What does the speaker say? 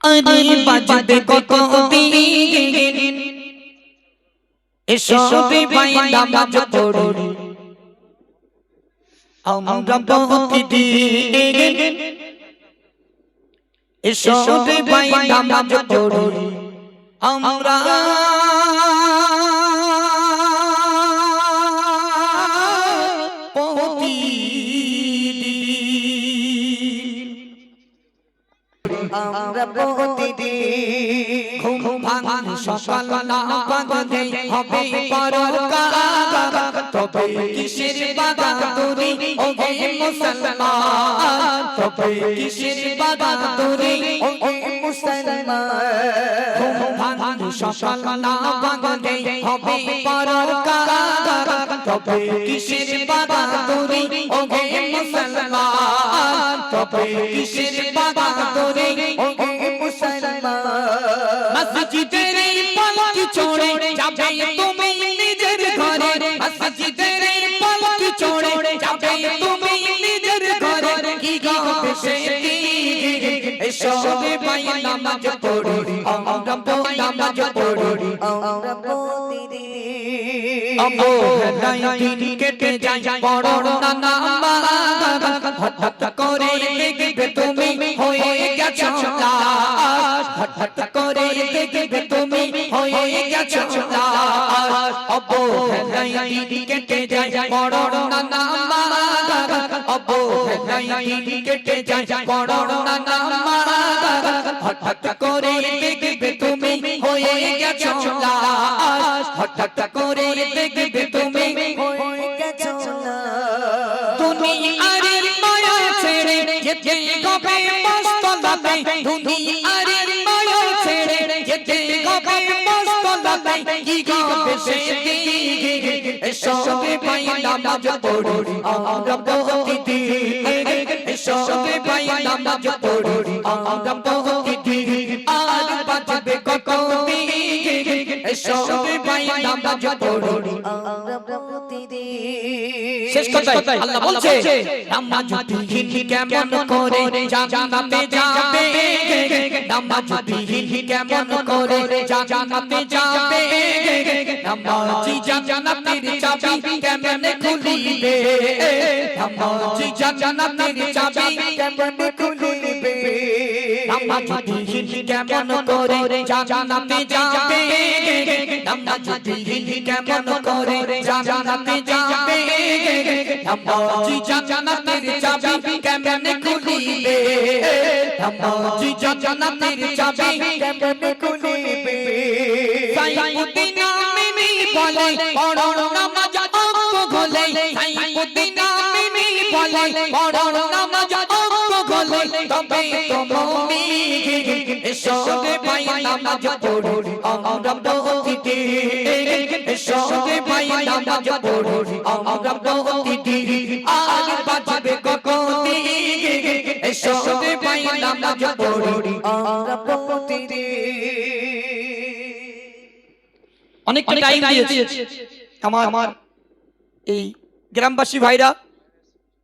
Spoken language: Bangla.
আরে বাজবে কত দিন এসো রে ভাই নামাজ পড়ি আমরা প্রতিদিন এসো রে ভাই নামাজ পড়ি আমরা আমরা প্রতিদিন ঘুম ভাঙ সকাল না ভাঙলে হবে পরকাল তবে কিসের বাহাদুরি ও হে মুসলমান তবে কিসের বাহাদুরি ও মুসলমান ঘুম ভাঙ সকাল না ভাঙলে হবে পরকাল তবে কিসের বাহাদুরি ও হে মুসলমান তবে কিসের বাহাদুরি ও মসজিদের পালকি চড়ে যাবে তুমি নিজের ঘরে মসজিদের পালকি চড়ে যাবে তুমি নিজের ঘরে কি হবে সেদিন এসো রে ভাই নামাজ পড়ি আমরা নামাজ পড়ি আমরা প্রতিদিন আমো দিন কেটে যায় বড় না নামাজ হঠাৎ করে দেখবে তুমি হয়ে গেছো লাশ হঠাৎ করে দেখবে তুমি হয়ে গেছো লাশ অবহেলাই দিন কেটে যায় বড় না নামাজ অবহেলাই দিন কেটে যায় বড় না নামাজ হঠাৎ করে দেখবে তুমি হয়ে গেছো লাশ হঠাৎ করে দেখবে তুমি হয়ে গেছো না দুনিয়ার মায়া ছেড়ে যেতে হবে মস্তলাতে দুনিয়ার মায়া ছেড়ে যেতে হবে মস্তলাতে কি হবে সেদিন এসো রে ভাই নামাজ পড়ি আমরা প্রতিদিন এসো রে ভাই নামাজ পড়ি আমরা প্রতিদিন আর বাজবে কতদিন এসো রে ভাই নামাজ পড়ি আমরা প্রতিদিন শেষ কথায় আল্লাহ বলছে নামাজ বিহীন কেমন করে জান্নাতে যাবে নামাজ বিহীন কেমন করে জান্নাতে যাবে নামাজি জান্নাতের চাবি কেমনে খুলিবে নামাজি জান্নাতের চাবি কেমনে খুলিবে নামাজ বিহীন কেমন করে জান্নাতে যাবে নামাজ বিহীন কেমন করে জান্নাতে যাবে নামাজি জান্নাতের চাবি কেমনে খুলিবে নামাজি জান্নাতের চাবি কেমনে খুলিবে সাইয়্যিদিন আমিনী বলে পড়ো নামাজ অঙ্ক ঘোলে সাইয়্যিদিন আমিনী বলে পড়ো নামাজ অঙ্ক ঘোলে তবে তো মুমিন এসো রে ভাই নামাজ পড়ি আমরা প্রতিদিন এসো রে ভাই নামাজ পড়ি আমরা প্রতিদিন আর বাজবে কতদিন এসো রে ভাই নামাজ পড়ি আমরা প্রতিদিন অনেকটা টাইম দিয়েছে আমার এই গ্রামবাসী ভাইরা